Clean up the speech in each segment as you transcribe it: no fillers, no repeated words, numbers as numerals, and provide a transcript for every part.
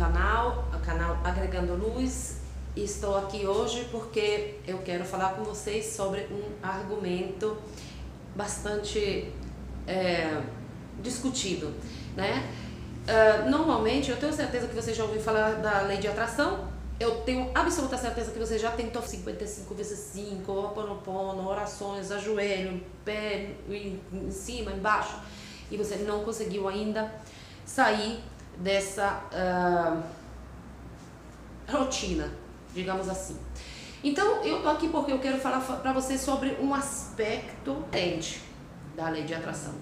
canal Agregando Luz. Estou aqui hoje porque eu quero falar com vocês sobre um argumento bastante discutido, né? Normalmente, eu tenho certeza que você já ouviu falar da lei de atração. Eu tenho absoluta certeza que você já tentou 55 vezes 5, Ho'oponopono, orações, ajoelho, pé em cima, embaixo, e você não conseguiu ainda sair dessa rotina, digamos assim. Então, eu tô aqui porque eu quero falar para você sobre um aspecto diferente da lei de atração.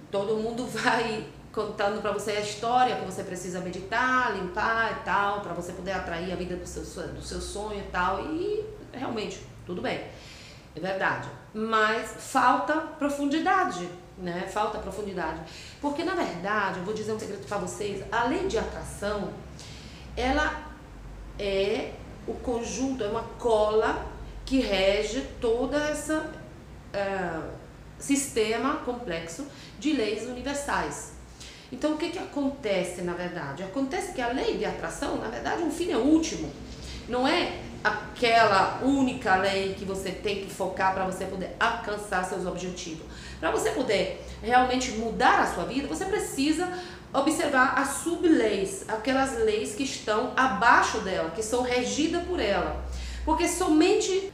Todo mundo vai contando para você a história que você precisa meditar, limpar e tal, para você poder atrair a vida do seu sonho e tal, e realmente, tudo bem, é verdade. Mas falta profundidade, né? Falta profundidade. Porque, na verdade, eu vou dizer um segredo para vocês, a lei de atração, ela é o conjunto, é uma cola que rege toda essa sistema complexo de leis universais. Então, o que acontece, na verdade? Acontece que a lei de atração, na verdade, um fim é último. Não é aquela única lei que você tem que focar para você poder alcançar seus objetivos. Para você poder realmente mudar a sua vida, você precisa observar as sub-leis, aquelas leis que estão abaixo dela, que são regidas por ela. Porque somente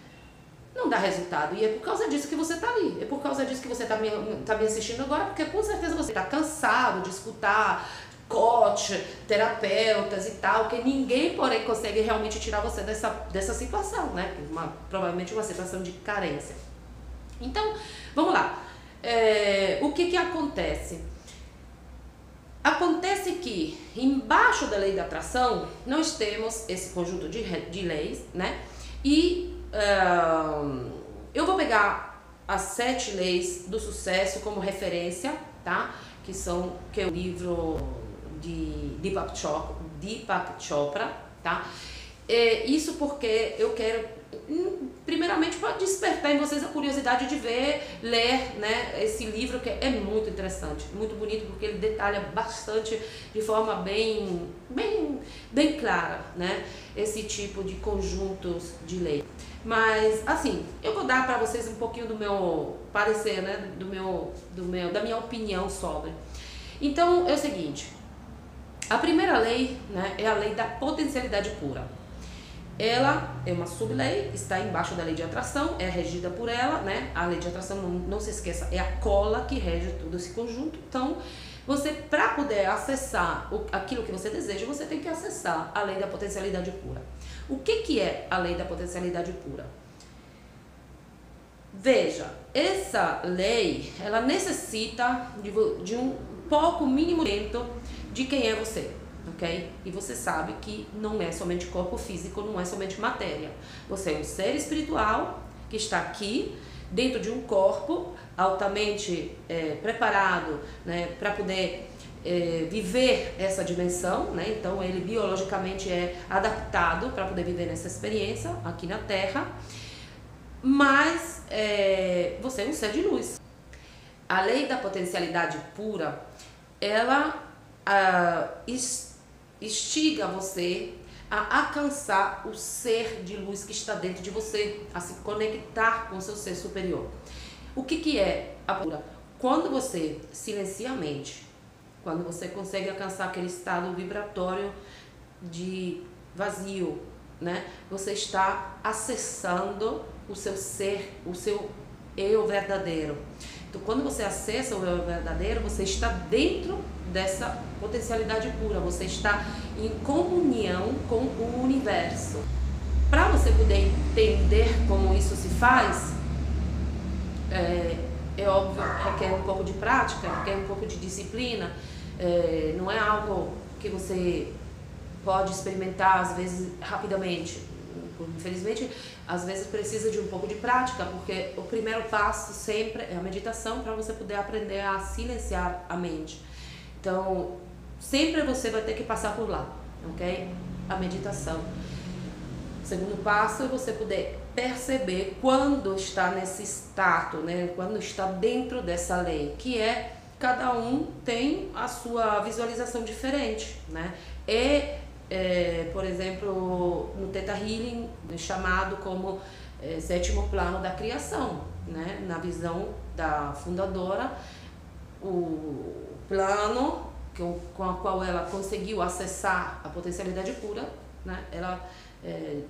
não dá resultado, e é por causa disso que você está ali, é por causa disso que você está me assistindo agora, porque com certeza você está cansado de escutar coach, terapeutas e tal, que ninguém, porém, consegue realmente tirar você dessa situação, né? Provavelmente uma situação de carência. Então, vamos lá. O que acontece? Acontece que embaixo da lei da atração nós temos esse conjunto de leis, né? E eu vou pegar as 7 leis do sucesso como referência, tá? Que é o livro de Deepak Chopra, tá? Isso porque eu quero, primeiramente, para despertar em vocês a curiosidade de ler, né, esse livro, que é muito interessante, muito bonito, porque ele detalha bastante, de forma bem clara, né, esse tipo de conjuntos de lei. Mas, assim, eu vou dar para vocês um pouquinho do meu parecer, né, da minha opinião sobre. Então, é o seguinte, a primeira lei, né, é a lei da potencialidade pura. Ela é uma sub-lei, está embaixo da lei de atração, é regida por ela, né? A lei de atração, não se esqueça, é a cola que rege todo esse conjunto. Então, você, para poder acessar aquilo que você deseja, você tem que acessar a lei da potencialidade pura. O que é a lei da potencialidade pura? Veja, essa lei, ela necessita de um pouco mínimo de quem é você. Ok? E você sabe que não é somente corpo físico, não é somente matéria. Você é um ser espiritual que está aqui dentro de um corpo altamente preparado, né, para poder viver essa dimensão, né? Então ele biologicamente é adaptado para poder viver nessa experiência aqui na Terra, mas você é um ser de luz. A lei da potencialidade pura, ela instiga você a alcançar o ser de luz que está dentro de você, a se conectar com o seu ser superior. O que é a pura? Quando você silencia a mente, quando você consegue alcançar aquele estado vibratório de vazio, né? Você está acessando o seu ser, o seu eu verdadeiro. Então, quando você acessa o eu verdadeiro, você está dentro dessa potencialidade pura, você está em comunhão com o universo. Para você poder entender como isso se faz, é óbvio, requer um pouco de prática, requer um pouco de disciplina, não é algo que você pode experimentar, às vezes, rapidamente. Infelizmente, às vezes precisa de um pouco de prática, porque o primeiro passo sempre é a meditação, para você poder aprender a silenciar a mente. Então, sempre você vai ter que passar por lá, ok? A meditação. O segundo passo é você poder perceber quando está nesse status, né? Quando está dentro dessa lei, que é cada um tem a sua visualização diferente, né? Por exemplo, no Theta Healing, chamado como sétimo plano da criação, né? Na visão da fundadora, o plano com a qual ela conseguiu acessar a potencialidade pura, né? Ela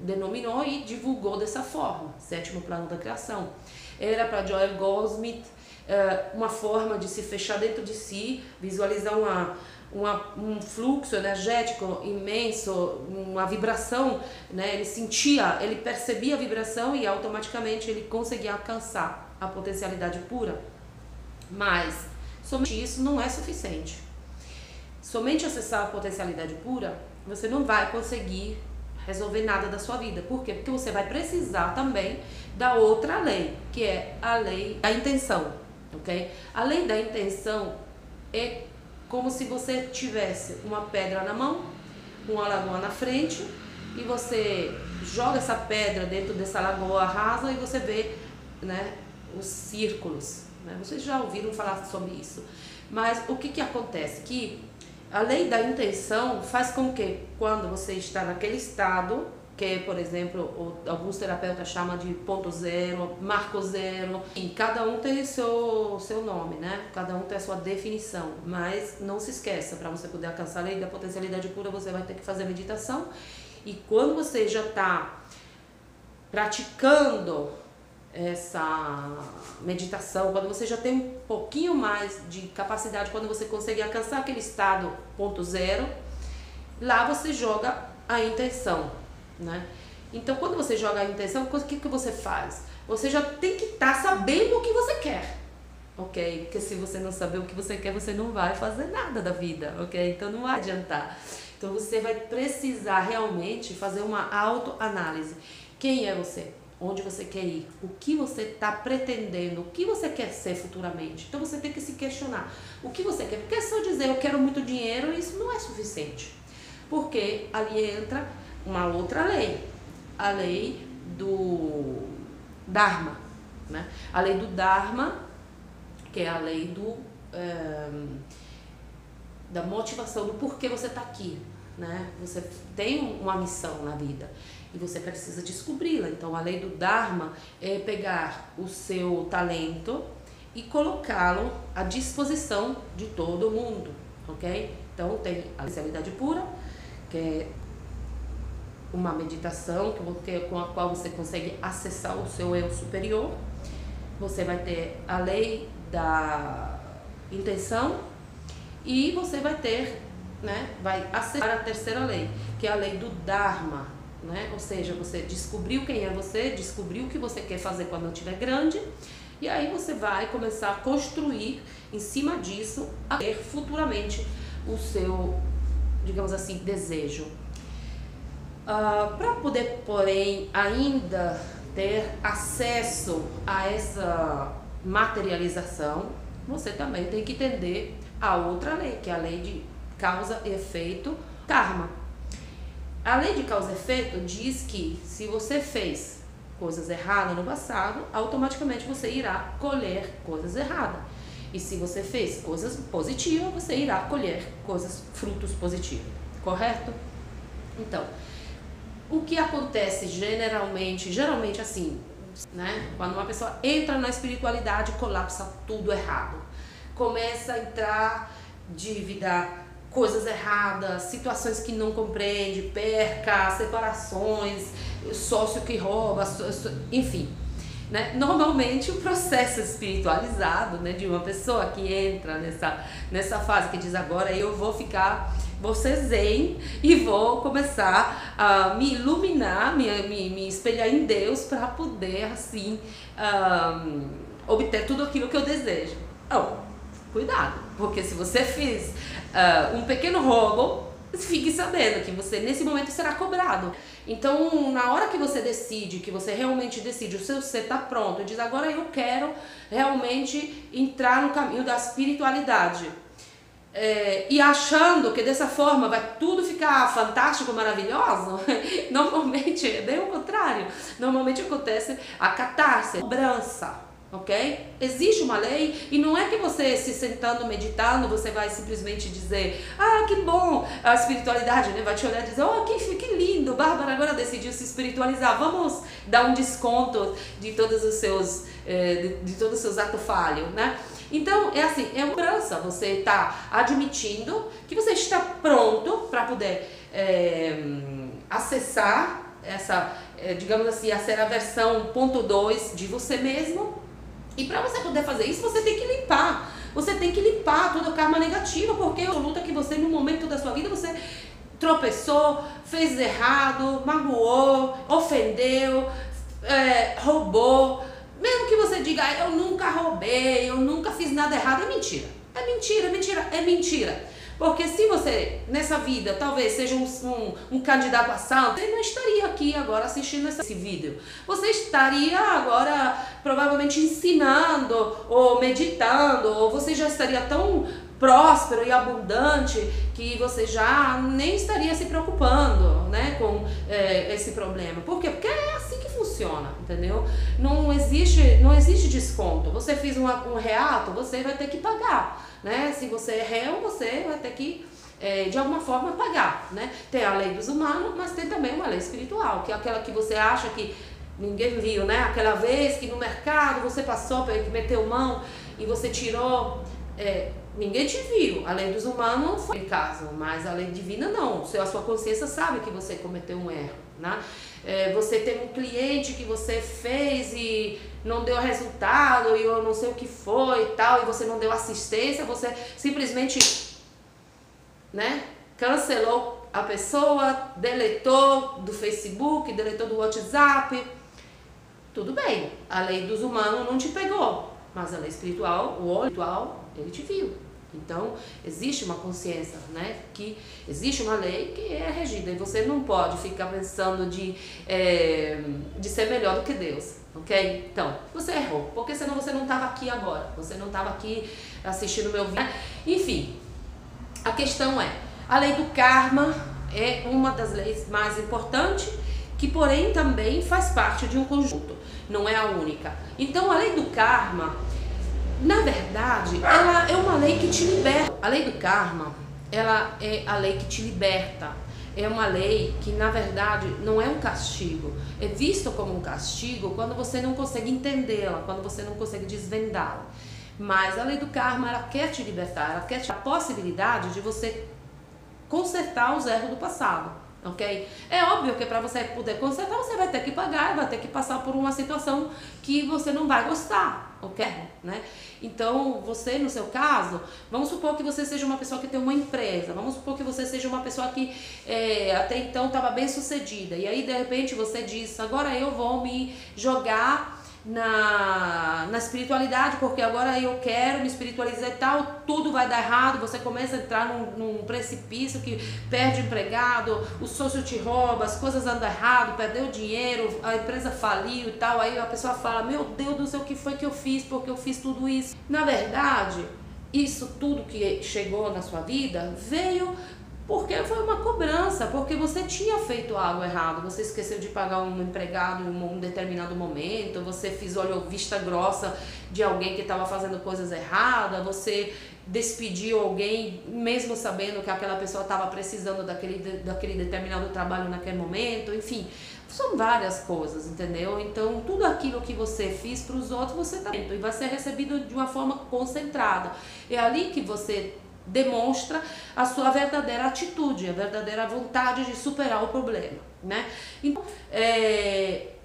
denominou e divulgou dessa forma, sétimo plano da criação. Era para Joel Goldsmith uma forma de se fechar dentro de si, visualizar um fluxo energético imenso, uma vibração, né? Ele percebia a vibração e automaticamente ele conseguia alcançar a potencialidade pura. Mas somente isso não é suficiente. Somente acessar a potencialidade pura, você não vai conseguir resolver nada da sua vida. Por quê? Porque você vai precisar também da outra lei, que é a lei da intenção, ok? A lei da intenção é como se você tivesse uma pedra na mão, uma lagoa na frente, e você joga essa pedra dentro dessa lagoa rasa e você vê, né, os círculos, né? Vocês já ouviram falar sobre isso. Mas o que acontece? Que a lei da intenção faz com que, quando você está naquele estado, que, por exemplo, alguns terapeutas chamam de ponto zero, marco zero, e cada um tem seu nome, né? Cada um tem a sua definição, mas não se esqueça, para você poder alcançar a lei da potencialidade pura, você vai ter que fazer meditação, e quando você já está praticando essa meditação, quando você já tem um pouquinho mais de capacidade, quando você consegue alcançar aquele estado ponto zero, lá você joga a intenção, né? Então, quando você joga a intenção, o que você faz? Você já tem que estar sabendo o que você quer, ok? Porque se você não saber o que você quer, você não vai fazer nada da vida, ok? Então não vai adiantar. Então você vai precisar realmente fazer uma autoanálise. Quem é você? Onde você quer ir? O que você está pretendendo? O que você quer ser futuramente? Então você tem que se questionar. O que você quer? Porque se eu dizer eu quero muito dinheiro, isso não é suficiente. Porque ali entra uma outra lei. A lei do Dharma, né? A lei do Dharma, que é a lei da motivação, do porquê você está aqui, né? Você tem uma missão na vida e você precisa descobri-la. Então, a lei do Dharma é pegar o seu talento e colocá-lo à disposição de todo mundo, ok? Então, tem a especialidade pura, que é uma meditação com a qual você consegue acessar o seu eu superior. Você vai ter a lei da intenção e você vai ter, né, vai acessar a terceira lei, que é a lei do Dharma, né? Ou seja, você descobriu quem é você, descobriu o que você quer fazer quando estiver grande, e aí você vai começar a construir em cima disso, a ter futuramente o seu, digamos assim, desejo. Para poder, porém, ainda ter acesso a essa materialização, você também tem que entender a outra lei, que é a lei de causa e efeito, karma. A lei de causa e efeito diz que se você fez coisas erradas no passado, automaticamente você irá colher coisas erradas. E se você fez coisas positivas, você irá colher frutos positivos, correto? Então, o que acontece geralmente assim, né? Quando uma pessoa entra na espiritualidade, colapsa tudo errado. Começa a entrar dívida, coisas erradas, situações que não compreende, perca, separações, sócio que rouba, enfim, né? Normalmente o processo espiritualizado, né, de uma pessoa que entra nessa fase que diz agora eu vou ser zen e vou começar a me iluminar, me espelhar em Deus para poder assim obter tudo aquilo que eu desejo. Cuidado, porque se você fez um pequeno roubo, fique sabendo que você nesse momento será cobrado. Então, na hora que você decide, que você realmente decide, o seu ser está pronto e diz agora eu quero realmente entrar no caminho da espiritualidade, e achando que dessa forma vai tudo ficar fantástico, maravilhoso, normalmente é bem o contrário. Normalmente acontece a catarse, a cobrança, ok? Existe uma lei e não é que você se sentando, meditando, você vai simplesmente dizer, ah, que bom, a espiritualidade, né, vai te olhar e dizer, oh, que lindo, Bárbara agora decidiu se espiritualizar, vamos dar um desconto de todos os seus, de todos os seus atos falhos, né? Então, é assim, é uma cobrança, você está admitindo que você está pronto para poder acessar essa, digamos assim, a versão 1.2 de você mesmo. E para você poder fazer isso, você tem que limpar. Você tem que limpar todo o karma negativo, porque é uma luta que você, no momento da sua vida, você tropeçou, fez errado, magoou, ofendeu, roubou. Mesmo que você diga, eu nunca roubei, eu nunca fiz nada errado, é mentira. É mentira, mentira, é mentira. Porque se você, nessa vida, talvez seja um candidato a santo, você não estaria aqui agora assistindo esse vídeo. Você estaria agora, provavelmente, ensinando, ou meditando, ou você já estaria tão próspero e abundante que você já nem estaria se preocupando, né, com esse problema. Por quê? Porque é assim que funciona, entendeu? Não existe desconto. Você fez um reato, você vai ter que pagar, né? Se você é réu, você vai ter que de alguma forma pagar, né? Tem a lei dos humanos, mas tem também uma lei espiritual, que é aquela que você acha que ninguém viu, né? Aquela vez que no mercado você passou, meteu mão e você tirou, ninguém te viu. A lei dos humanos foi o caso, mas a lei divina não. A sua consciência sabe que você cometeu um erro, né? Você tem um cliente que você fez e não deu resultado, e eu não sei o que foi e tal, e você não deu assistência, você simplesmente, né, cancelou a pessoa, deletou do Facebook, deletou do WhatsApp. Tudo bem, a lei dos humanos não te pegou, mas a lei espiritual, o olho espiritual, ele te viu. Então, existe uma consciência, né? Que existe uma lei que é regida e você não pode ficar pensando de ser melhor do que Deus, ok? Então, você errou, porque senão você não estava aqui agora, você não estava aqui assistindo meu vídeo. Enfim, a questão é, a lei do karma é uma das leis mais importantes, que porém também faz parte de um conjunto, não é a única. Então, a lei do karma, na verdade, ela é uma lei que te liberta. A lei do karma, ela é a lei que te liberta. É uma lei que, na verdade, não é um castigo. É visto como um castigo quando você não consegue entendê-la, quando você não consegue desvendá-la. Mas a lei do karma, ela quer te libertar, ela quer te dar a possibilidade de você consertar os erros do passado. Ok? É óbvio que para você poder consertar, você vai ter que pagar, vai ter que passar por uma situação que você não vai gostar, ok? Né? Então, você, no seu caso, vamos supor que você seja uma pessoa que tem uma empresa, vamos supor que você seja uma pessoa que até então estava bem sucedida, e aí de repente você diz, agora eu vou me jogar na espiritualidade, porque agora eu quero me espiritualizar e tal, tudo vai dar errado, você começa a entrar num precipício que perde o empregado, o sócio te rouba, as coisas andam errado, perdeu dinheiro, a empresa faliu e tal, aí a pessoa fala, meu Deus do céu, o que foi que eu fiz, porque eu fiz tudo isso? Na verdade, isso tudo que chegou na sua vida veio porque foi uma cobrança, porque você tinha feito algo errado, você esqueceu de pagar um empregado em um determinado momento, você fez vista grossa de alguém que estava fazendo coisas erradas, você despediu alguém mesmo sabendo que aquela pessoa estava precisando daquele determinado trabalho naquele momento, enfim, são várias coisas, entendeu? Então tudo aquilo que você fez para os outros, você também vai ser recebido de uma forma concentrada. É ali que você demonstra a sua verdadeira atitude, a verdadeira vontade de superar o problema, né? Então,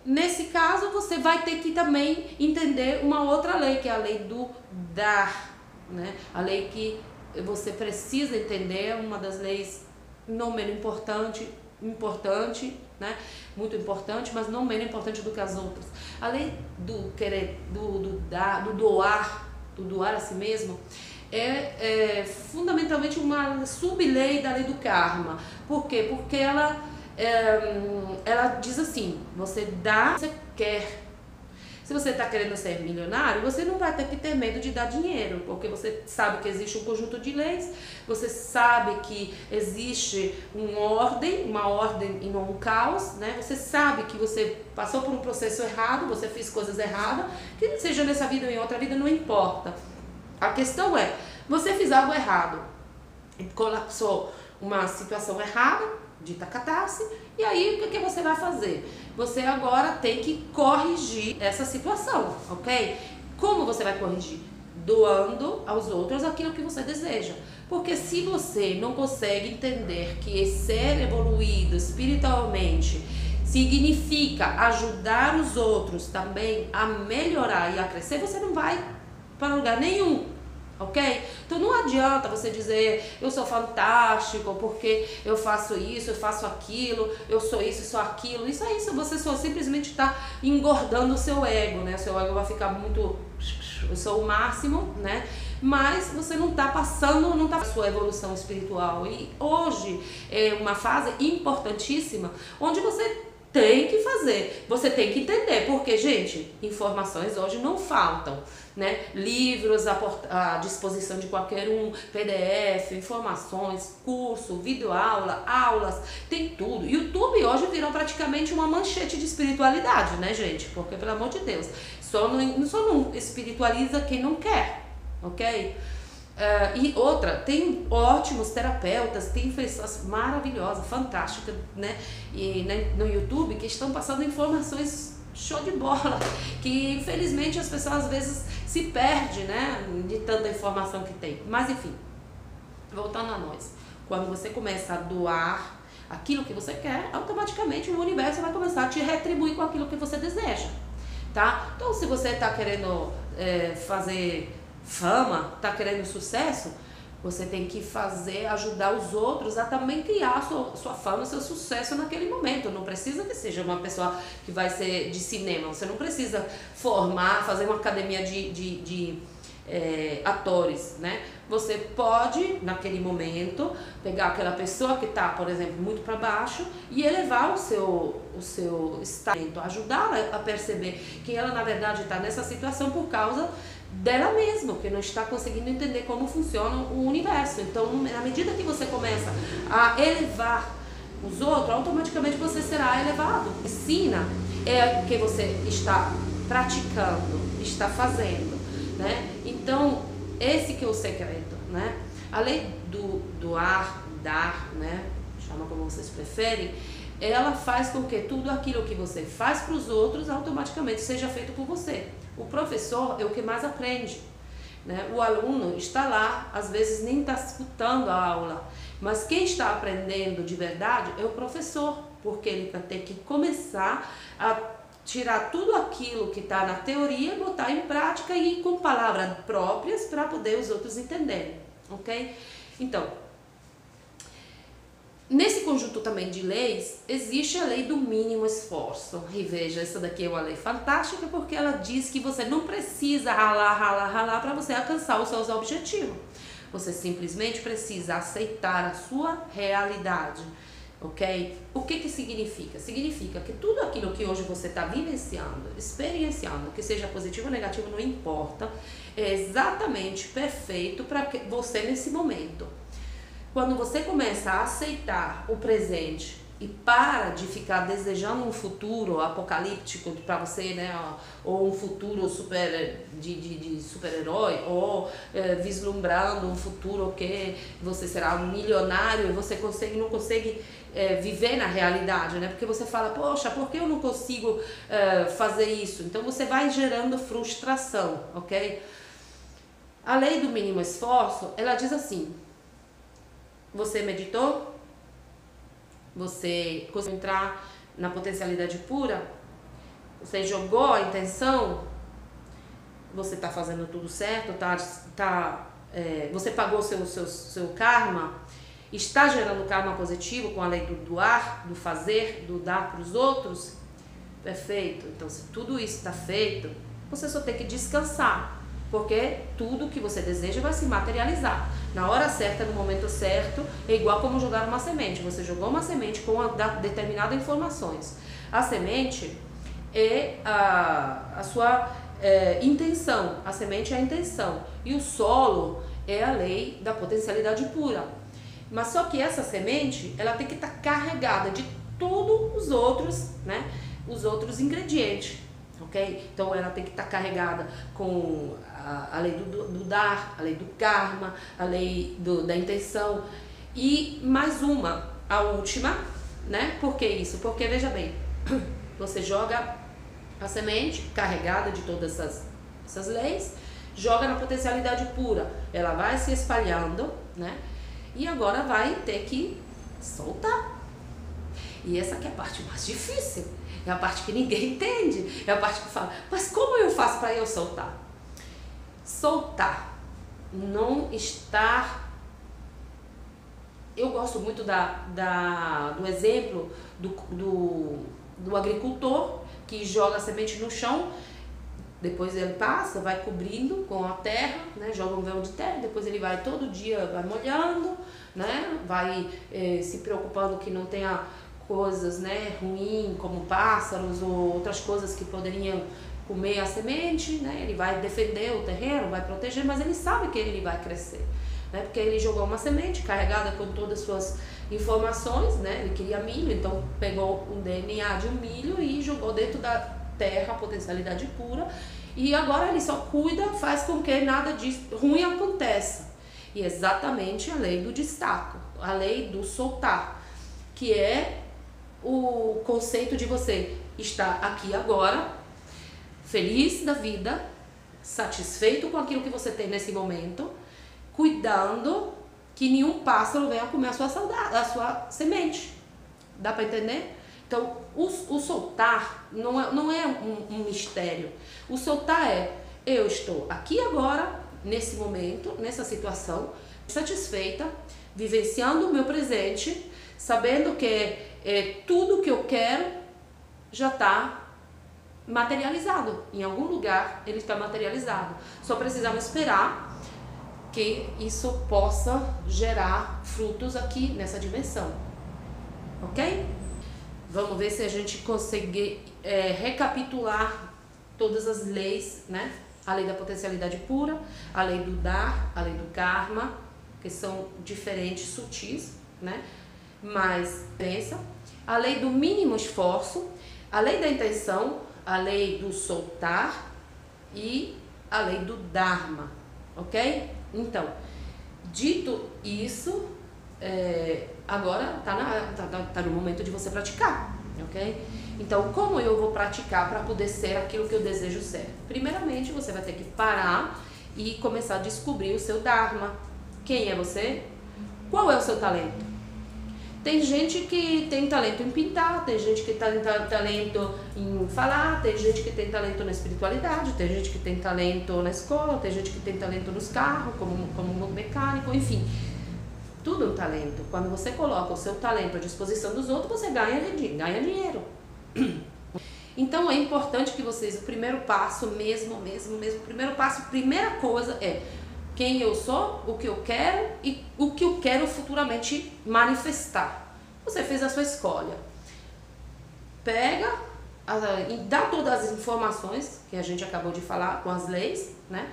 nesse caso, você vai ter que também entender uma outra lei, que é a lei do dar, né? A lei que você precisa entender, uma das leis não menos importante, né? Muito importante, mas não menos importante do que as outras. A lei do querer, do doar a si mesmo, é fundamentalmente uma sub-lei da lei do karma. Por quê? Porque ela diz assim, você dá o que você quer. Se você está querendo ser milionário, você não vai ter que ter medo de dar dinheiro, porque você sabe que existe um conjunto de leis, você sabe que existe uma ordem e não um caos, né? Você sabe que você passou por um processo errado, você fez coisas erradas, que seja nessa vida ou em outra vida, não importa. A questão é, você fez algo errado, colapsou uma situação errada, dita catástrofe, e aí o que você vai fazer? Você agora tem que corrigir essa situação, ok? Como você vai corrigir? Doando aos outros aquilo que você deseja. Porque se você não consegue entender que ser evoluído espiritualmente significa ajudar os outros também a melhorar e a crescer, você não vai para lugar nenhum. Ok? Então não adianta você dizer eu sou fantástico porque eu faço isso, eu faço aquilo, eu sou isso, eu sou aquilo. Isso é isso, você só simplesmente está engordando o seu ego, né? O seu ego vai ficar muito, eu sou o máximo, né? Mas você não está passando, não está a sua evolução espiritual. E hoje é uma fase importantíssima onde você tem que fazer, você tem que entender, porque, gente, informações hoje não faltam, né? Livros à disposição de qualquer um, PDF, informações, curso, videoaula, aulas, tem tudo. YouTube hoje virou praticamente uma manchete de espiritualidade, né, gente? Porque, pelo amor de Deus, só não espiritualiza quem não quer, ok? E outra, tem ótimos terapeutas, tem pessoas maravilhosas, fantásticas, né? E no YouTube que estão passando informações show de bola, que infelizmente as pessoas às vezes se perdem, né? De tanta informação que tem. Mas enfim, voltando a nós, quando você começa a doar aquilo que você quer, automaticamente o universo vai começar a te retribuir com aquilo que você deseja, tá? Então se você está querendo fazer fama, tá querendo sucesso, você tem que ajudar os outros a também criar sua fama, seu sucesso naquele momento. Não precisa que seja uma pessoa que vai ser de cinema, você não precisa fazer uma academia de atores, né? Você pode, naquele momento, pegar aquela pessoa que está, por exemplo, muito para baixo e elevar o seu estado, ajudá-la a perceber que ela, na verdade, está nessa situação por causa dela mesma, que não está conseguindo entender como funciona o universo. Então, na medida que você começa a elevar os outros, automaticamente você será elevado. Ensina é o que você está praticando, está fazendo, né? Então, esse que é o segredo, né? Além do doar, dar, né? Chama como vocês preferem, ela faz com que tudo aquilo que você faz para os outros automaticamente seja feito por você. O professor é o que mais aprende, né? O aluno está lá, às vezes nem está escutando a aula, mas quem está aprendendo de verdade é o professor, porque ele vai ter que começar a tirar tudo aquilo que está na teoria, botar em prática e com palavras próprias para poder os outros entenderem, ok? Então, nesse conjunto também de leis, existe a lei do mínimo esforço. E veja, essa daqui é uma lei fantástica porque ela diz que você não precisa ralar para você alcançar os seus objetivos. Você simplesmente precisa aceitar a sua realidade, ok? O que significa? Significa que tudo aquilo que hoje você está vivenciando, experienciando, que seja positivo ou negativo, não importa, é exatamente perfeito para você nesse momento. Quando você começa a aceitar o presente e para de ficar desejando um futuro apocalíptico para você, né, ou um futuro de super-herói, ou vislumbrando um futuro que você será um milionário e você não consegue viver na realidade, né? Porque você fala, poxa, por que eu não consigo fazer isso? Então você vai gerando frustração, ok? A lei do mínimo esforço, ela diz assim: você meditou? Você conseguiu entrar na potencialidade pura? Você jogou a intenção? Você está fazendo tudo certo? Você pagou seu karma? Está gerando karma positivo com a lei do doar, do fazer, do dar para os outros? Perfeito. Então, se tudo isso está feito, você só tem que descansar. Porque tudo que você deseja vai se materializar. Na hora certa, no momento certo, é igual como jogar uma semente. Você jogou uma semente com determinadas informações. A semente, é a sua intenção. A semente é a intenção. E o solo é a lei da potencialidade pura. Mas só que essa semente, ela tem que estar carregada de todos os outros, né? Os outros ingredientes, ok? Então ela tem que estar carregada com a lei do dar, a lei do karma, a lei da intenção e mais uma, a última, né? Por que isso? Porque veja bem, você joga a semente carregada de todas essas leis, joga na potencialidade pura, ela vai se espalhando, né? E agora vai ter que soltar. E essa aqui é a parte mais difícil, é a parte que ninguém entende, é a parte que fala, mas como eu faço para eu soltar? Soltar, não estar... Eu gosto muito do exemplo do agricultor que joga a semente no chão, depois ele passa, vai cobrindo com a terra, né, joga um véu de terra, depois ele vai todo dia, vai molhando, né, vai se preocupando que não tenha coisas, né, ruins, como pássaros ou outras coisas que poderiam comer a semente, né, ele vai defender o terreno, vai proteger, mas ele sabe que ele vai crescer, né, porque ele jogou uma semente carregada com todas as suas informações, né, ele queria milho, então pegou o DNA de um milho e jogou dentro da terra, a potencialidade pura, e agora ele só cuida, faz com que nada de ruim aconteça. E exatamente a lei do destaque, a lei do soltar, que é o conceito de você estar aqui agora, feliz da vida, satisfeito com aquilo que você tem nesse momento, cuidando que nenhum pássaro venha comer a sua semente. Dá para entender? Então, o soltar não é um mistério. O soltar é, eu estou aqui agora, nesse momento, nessa situação, satisfeita, vivenciando o meu presente, sabendo que tudo que eu quero já está materializado. Em algum lugar ele está materializado. Só precisamos esperar que isso possa gerar frutos aqui nessa dimensão. Ok? Vamos ver se a gente consegue recapitular todas as leis, né? A lei da potencialidade pura, a lei do dar, a lei do karma, que são diferentes, sutis, né? Mas pensa, a lei do mínimo esforço, a lei da intenção, a lei do soltar e a lei do dharma, ok? Então, dito isso, agora tá no momento de você praticar, ok? Então, como eu vou praticar para poder ser aquilo que eu desejo ser? Primeiramente, você vai ter que parar e começar a descobrir o seu dharma. Quem é você? Qual é o seu talento? Tem gente que tem talento em pintar, tem gente que tem talento em falar, tem gente que tem talento na espiritualidade, tem gente que tem talento na escola, tem gente que tem talento nos carros, como mecânico, enfim. Tudo é um talento. Quando você coloca o seu talento à disposição dos outros, você ganha dinheiro. Então é importante que vocês, o primeiro passo primeira coisa é quem eu sou, o que eu quero e o que eu quero futuramente manifestar. Você fez a sua escolha. Pega e dá todas as informações que a gente acabou de falar com as leis, né?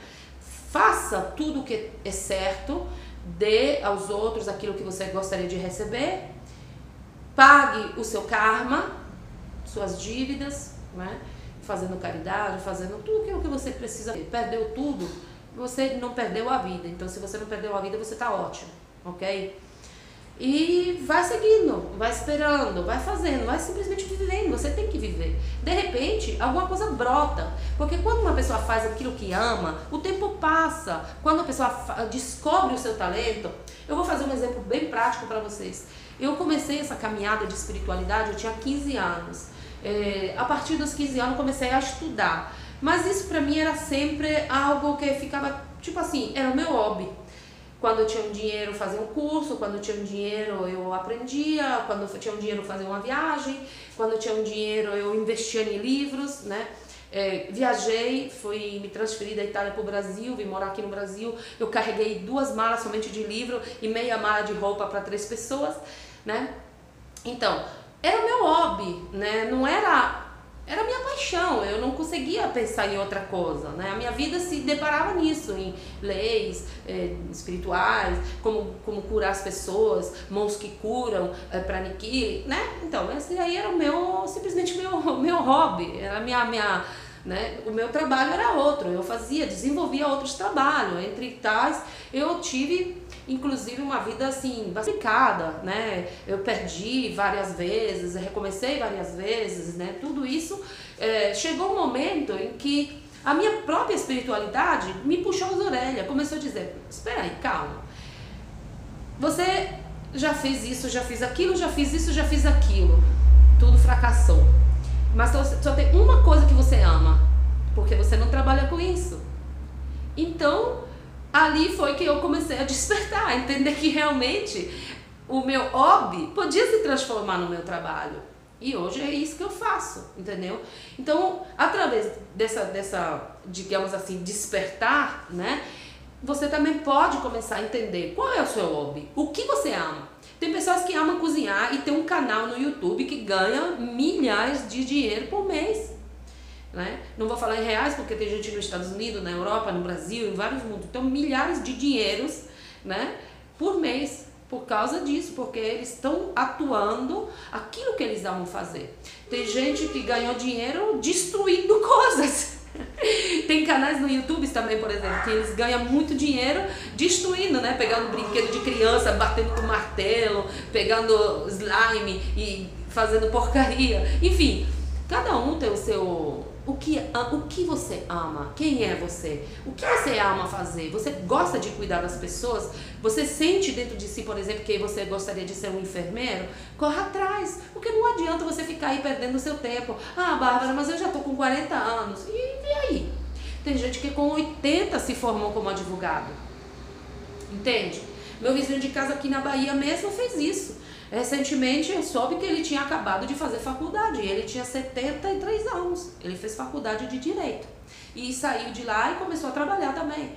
Faça tudo o que é certo, dê aos outros aquilo que você gostaria de receber, pague o seu karma, suas dívidas, né? Fazendo caridade, fazendo tudo aquilo que você precisa. Perdeu tudo, você não perdeu a vida. Então, se você não perdeu a vida, você tá ótimo, ok? E vai seguindo, vai esperando, vai fazendo, vai simplesmente vivendo. Você tem que viver. De repente, alguma coisa brota. Porque quando uma pessoa faz aquilo que ama, o tempo passa. Quando a pessoa descobre o seu talento, eu vou fazer um exemplo bem prático para vocês. Eu comecei essa caminhada de espiritualidade, eu tinha 15 anos. A partir dos 15 anos, eu comecei a estudar. Mas isso pra mim era sempre algo que ficava, tipo assim, era o meu hobby. Quando eu tinha um dinheiro, fazia um curso, quando eu tinha um dinheiro, eu aprendia, quando eu tinha um dinheiro, fazia uma viagem, quando eu tinha um dinheiro, eu investia em livros, né? Viajei, fui me transferir da Itália para o Brasil, vim morar aqui no Brasil, eu carreguei 2 malas somente de livro e meia mala de roupa para 3 pessoas, né? Então, era o meu hobby, né? Não era era a minha paixão, eu não conseguia pensar em outra coisa, né? A minha vida se deparava nisso, em leis espirituais, como curar as pessoas, mãos que curam, praniquile, né? Então, esse aí era simplesmente meu hobby, era né? O meu trabalho era outro, eu desenvolvia outros trabalhos, entre tais, eu tive inclusive uma vida assim, complicada, né? Eu perdi várias vezes, recomecei várias vezes, né? Tudo isso, chegou um momento em que a minha própria espiritualidade me puxou as orelhas, começou a dizer, espera aí, calma, você já fez isso, já fiz aquilo, já fiz isso, já fiz aquilo, tudo fracassou. Mas só tem uma coisa que você ama, porque você não trabalha com isso. Então, ali foi que eu comecei a despertar, a entender que realmente o meu hobby podia se transformar no meu trabalho. E hoje é isso que eu faço, entendeu? Então, através dessa, digamos assim, despertar, né? Você também pode começar a entender qual é o seu hobby, o que você ama. Tem pessoas que amam cozinhar e tem um canal no YouTube que ganha milhares de dinheiro por mês, né? Não vou falar em reais porque tem gente nos Estados Unidos, na Europa, no Brasil, em vários mundos. Então milhares de dinheiros, né, por mês por causa disso, porque eles estão atuando aquilo que eles amam fazer. Tem gente que ganhou dinheiro destruindo coisas. Tem canais no YouTube também, por exemplo, que eles ganham muito dinheiro destruindo, né? Pegando brinquedo de criança, batendo com martelo, pegando slime e fazendo porcaria. Enfim, cada um tem o seu... O que você ama? Quem é você? O que você ama fazer? Você gosta de cuidar das pessoas? Você sente dentro de si, por exemplo, que você gostaria de ser um enfermeiro? Corra atrás, porque não adianta você ficar aí perdendo o seu tempo. Ah, Bárbara, mas eu já tô com 40 anos. E aí? Tem gente que com 80 se formou como advogado. Entende? Meu vizinho de casa aqui na Bahia mesmo fez isso. Recentemente eu soube que ele tinha acabado de fazer faculdade, ele tinha 73 anos, ele fez faculdade de Direito e saiu de lá e começou a trabalhar também.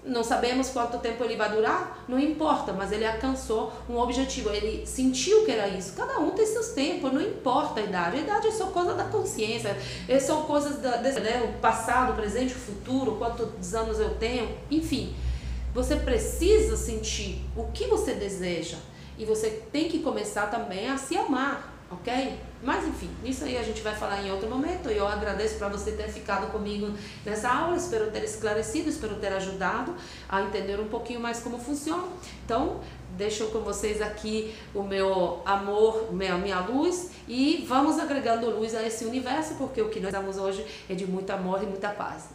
Não sabemos quanto tempo ele vai durar, não importa, mas ele alcançou um objetivo, ele sentiu que era isso. Cada um tem seus tempos, não importa a idade é só coisa da consciência, são coisas né, o passado, o presente, o futuro, quantos anos eu tenho, enfim. Você precisa sentir o que você deseja. E você tem que começar também a se amar, ok? Mas enfim, isso aí a gente vai falar em outro momento. E eu agradeço para você ter ficado comigo nessa aula. Espero ter esclarecido, espero ter ajudado a entender um pouquinho mais como funciona. Então, deixo com vocês aqui o meu amor, a minha luz. E vamos agregando luz a esse universo, porque o que nós damos hoje é de muito amor e muita paz.